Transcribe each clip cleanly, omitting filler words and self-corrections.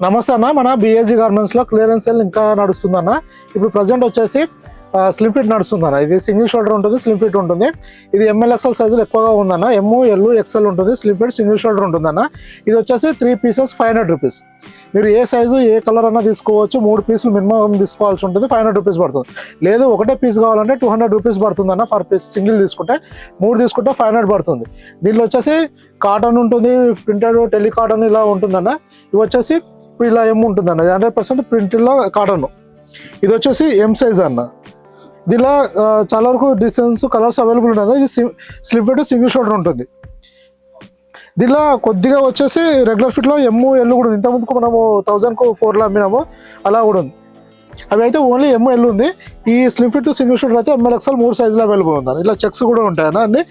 నమస్తే అన్న, మన బిఏజీ గార్మెంట్స్లో క్లియరెన్స్ సేల్ ఇంకా నడుస్తుందన్న. ఇప్పుడు ప్రజెంట్ వచ్చేసి స్లిమ్ ఫిట్ నడుస్తుందన్న. ఇది సింగిల్ షోల్డర్ ఉంటుంది, స్లిమ్ ఫిట్ ఉంటుంది. ఇది ఎంఎల్ ఎక్సెల్ సైజులు ఎక్కువగా ఉందన్న. ఎమ్, ఎల్, ఎక్సెల్ ఉంటుంది, స్లిమ్ ఫిట్ సింగిల్ షోల్డర్ ఉంటుందన్న. ఇది వచ్చేసి 3 పీసెస్ 500 రూపీస్. మీరు ఏ సైజు ఏ కలర్ అన్నా తీసుకోవచ్చు. 3 పీసులు మినిమం తీసుకోవాల్సి ఉంటుంది. 500 రూపీస్ పడుతుంది. లేదు ఒకటే పీస్ కావాలంటే 200 రూపీస్ పడుతుందన్న ఫర్ పీస్. సింగిల్ తీసుకుంటే 3 తీసుకుంటే 500 పడుతుంది. దీంట్లో వచ్చేసి కాటన్ ఉంటుంది, ప్రింటెడ్ టెలికాటన్ ఇలా ఉంటుందన్న. ఇవి వచ్చేసి ఇలా ఎమ్ ఉంటుందన్న. 100% ప్రింట్లో కాటన్. ఇది వచ్చేసి ఎం సైజ్ అన్న. దీనిలో చాలా వరకు డిజైన్స్ కలర్స్ అవైలబుల్ ఉన్నాయి. ఇది స్లిమ్ ఫిట్ సింగిల్ షోల్డర్ ఉంటుంది. దీనిలో కొద్దిగా వచ్చేసి రెగ్యులర్ ఫిట్లో ఎమ్, ఎల్ కూడా ఉంది. ఇంతకుముందుకు మనము 1000కు 4లో అమ్మినాము, అలా కూడా ఉంది. అవి అయితే ఓన్లీ ఎమ్, ఎల్ ఉంది. ఈ స్లిమ్ ఫిట్ సింగిల్ షోల్డర్ అయితే ఎంఎల్ ఎక్సెల్ 3 సైజులో అవైలబుల్ ఉందని. ఇలా చెక్స్ కూడా ఉంటాయన్న. అన్ని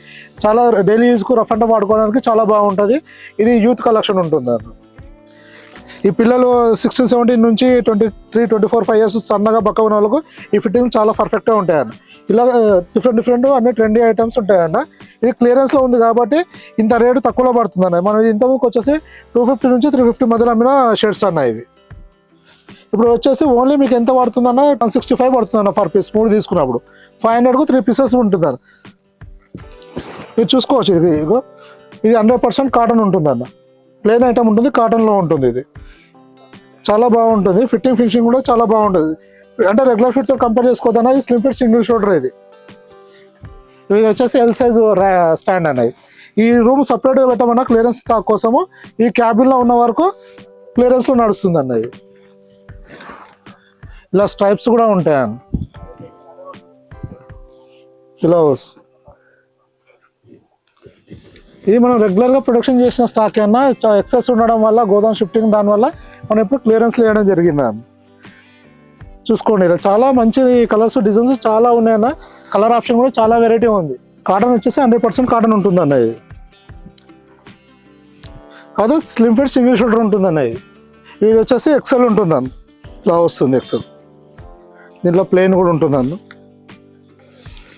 చాలా డైలీ యూజ్కు రఫ్ అండ్ వాడుకోవడానికి చాలా బాగుంటుంది. ఇది యూత్ కలెక్షన్ ఉంటుంది అన్న. ఈ పిల్లలు 16, 17 నుంచి 23, 24, 5 ఇయర్స్ సన్నగా బక్క ఉన్న వాళ్ళకు ఈ ఫిట్టింగ్ చాలా పర్ఫెక్ట్గా ఉంటాయన్న. ఇలా డిఫరెంట్ అన్ని ట్రెండీ ఐటమ్స్ ఉంటాయన్న. ఇది క్లియరెన్స్లో ఉంది కాబట్టి ఇంత రేటు తక్కువలో పడుతుంది అన్న. మనం ఇంతకు వచ్చేసి 250 నుంచి 350 మధ్యలో అమ్మిన షర్ట్స్ అన్న ఇవి. ఇప్పుడు వచ్చేసి ఓన్లీ మీకు ఎంత పడుతుందన్న? 165 పడుతుందన్న ఫర్ పీస్. 3 తీసుకున్నప్పుడు 500కు 3 పీసెస్ ఉంటుందన్న. మీరు చూసుకోవచ్చు. ఇది 100% కాటన్ ఉంటుందన్న. ప్లెయిన్ ఐటమ్ ఉంటుంది, కాటన్లో ఉంటుంది. ఇది చాలా బాగుంటుంది. ఫినిషింగ్ కూడా చాలా బాగుంటుంది. అంటే రెగ్యులర్ ఫిట్తో కంపేర్ చేసుకోవద్దన్న. ఇది స్లిమ్ ఫిట్ సింగిల్ షోల్డర్. ఇది వచ్చేసి ఎల్ సైజు స్టాండ్ అన్నది. ఈ రూమ్ సపరేట్గా పెట్టమన్నా క్లియరెన్స్ స్టాక్ కోసము. ఈ క్యాబిన్లో ఉన్న వరకు క్లియరెన్స్లో నడుస్తుంది అన్న. ఇది ఇలా స్ట్రైప్స్ కూడా ఉంటాయన్న. ఇలా ఇది మనం రెగ్యులర్గా ప్రొడక్షన్ చేసిన స్టాక్ అన్నా. ఎక్సెస్ ఉండడం వల్ల గోదాం షిఫ్టింగ్, దానివల్ల మనం ఇప్పుడు క్లియరెన్స్ వేయడం జరిగింది అన్న. చూసుకోండి, ఇలా చాలా మంచి కలర్స్ డిజైన్స్ చాలా ఉన్నాయన్న. కలర్ ఆప్షన్ కూడా చాలా వెరైటీ ఉంది. కాటన్ వచ్చేసి 100% కాటన్ ఉంటుంది అన్న. ఇది కాదు స్లిమ్ ఫిట్ సింగిల్ షోల్డర్ ఉంటుంది అన్న. ఇది వచ్చేసి ఎక్సెల్ ఉంటుంది అన్న. ఇలా వస్తుంది ఎక్సెల్. దీంట్లో ప్లెయిన్ కూడా ఉంటుంది అన్న.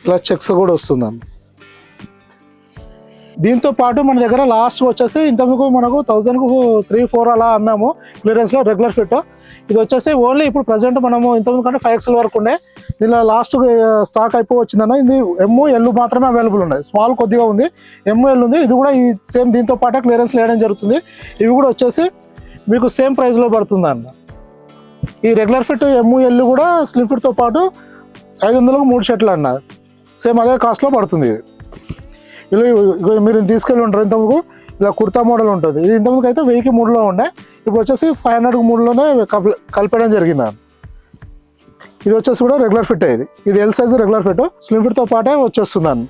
ఇలా చెక్స్ కూడా వస్తుంది అన్న. దీంతో పాటు మన దగ్గర లాస్ట్ వచ్చేసి ఇంతకు మనకు 1000కు 3, 4 అలా అన్నాము క్లియరెన్స్లో రెగ్యులర్ ఫిట్. ఇది వచ్చేసి ఓన్లీ ఇప్పుడు ప్రజెంట్ మనము ఇంతకుముందు కంటే 5XL వరకు ఉండే. దీనిలో లాస్ట్ స్టాక్ అయిపో వచ్చిందన్న. ఇది ఎమ్, ఎల్ మాత్రమే అవైలబుల్ ఉన్నాయి. స్మాల్ కొద్దిగా ఉంది, ఎమ్, ఎల్ ఉంది. ఇది కూడా ఈ సేమ్ దీంతో పాటు క్లియరెన్స్ వేయడం జరుగుతుంది. ఇవి కూడా వచ్చేసి మీకు సేమ్ ప్రైస్లో పడుతుంది అన్న. ఈ రెగ్యులర్ ఫిట్ ఎమ్, ఎల్ కూడా స్లిమ్ ఫిట్తో పాటు 500కు 3 షర్ట్లు అన్న. సేమ్ అదే కాస్ట్లో పడుతుంది. ఇది ఇలా మీరు తీసుకెళ్ళి ఉంటారు. ఇంతకు ఇలా కుర్తా మోడల్ ఉంటుంది. ఇది ఇంతకుముందుకు అయితే 1000కి 3లో ఉండే. ఇప్పుడు వచ్చేసి 500కు 3లోనే కలిపేయడం జరిగింది. ఇది వచ్చేసి కూడా రెగ్యులర్ ఫిట్. ఇది L size regular fit, slim ఫిట్తో పాటే వచ్చేస్తుందని.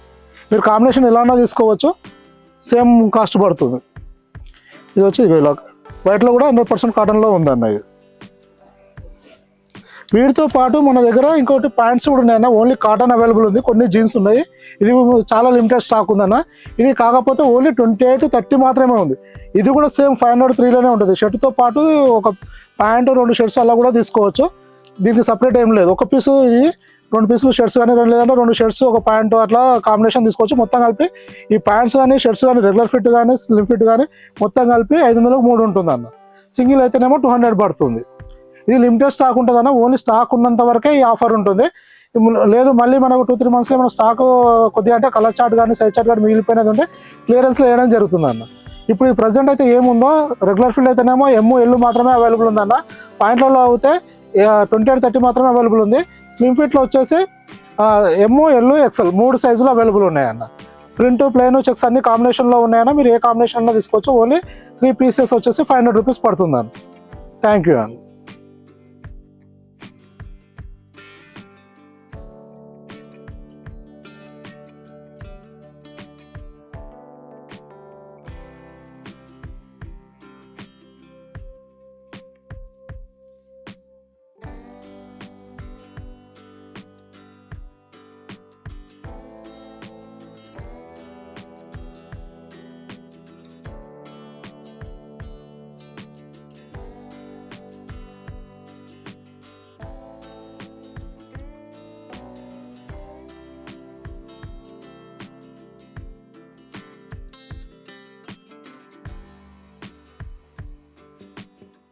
మీరు కాంబినేషన్ ఎలానా తీసుకోవచ్చు, సేమ్ కాస్ట్ పడుతుంది. ఇది వచ్చి ఇలా వైట్లో కూడా 100% కాటన్లో ఉందన్న. ఇది వీటితో పాటు మన దగ్గర ఇంకోటి ప్యాంట్స్ కూడా ఉన్నాయన్న. ఓన్లీ కాటన్ అవైలబుల్ ఉంది, కొన్ని జీన్స్ ఉన్నాయి. ఇది చాలా లిమిటెడ్ స్టాక్ ఉందన్న. ఇది కాకపోతే ఓన్లీ 28, 30 మాత్రమే ఉంది. ఇది కూడా సేమ్ 503లోనే ఉంటుంది. షర్ట్తో పాటు ఒక ప్యాంటు, 2 షర్ట్స్ అలా కూడా తీసుకోవచ్చు. దీనికి సపరేట్ ఏం లేదు. ఒక పీసు ఇది 2 పీసులు షర్ట్స్ కానీ, లేదంటే 2 షర్ట్స్ ఒక ప్యాంటు అట్లా కాంబినేషన్ తీసుకోవచ్చు. మొత్తం కలిపి ఈ ప్యాంట్స్ కానీ, షర్ట్స్ కానీ, రెగ్యులర్ ఫిట్ కానీ, స్లిమ్ ఫిట్ కానీ మొత్తం కలిపి 500కు 3 ఉంటుంది అన్న. సింగిల్ అయితేనేమో 200 పడుతుంది. ఇది లిమిటెడ్ స్టాక్ ఉంటుంది అన్న. ఓన్లీ స్టాక్ ఉన్నంత వరకే ఈ ఆఫర్ ఉంటుంది. లేదు మళ్ళీ మనకు 2-3 మంత్స్లో మన స్టాక్ కొద్దిగా అంటే కలర్ చార్ట్ కానీ, సైజ్ చార్ట్ కానీ మిగిలిపోయినది ఉంటే క్లియరెన్స్లో వేయడం జరుగుతుంది అన్న. ఇప్పుడు ఈ ప్రజెంట్ అయితే ఏముందో రెగ్యులర్ ఫిల్ అయితేనేమో ఎమ్, ఎల్ మాత్రమే అవైలబుల్ ఉందన్న. పాయింట్లలో అయితే 28, 30 మాత్రమే అవైలబుల్ ఉంది. స్లిమ్ ఫిట్లో వచ్చేసి ఎమ్, ఎల్, ఎక్సెల్ 3 సైజులు అవైలబుల్ ఉన్నాయన్న. ప్రింట్, ప్లెయిన్, చెక్స్ అన్ని కాంబినేషన్లో ఉన్నాయన్న. మీరు ఏ కాంబినేషన్లో తీసుకోవచ్చు. ఓన్లీ 3 పీసెస్ వచ్చేసి 500 రూపీస్ పడుతుంది అన్న. థ్యాంక్ యూ అన్న.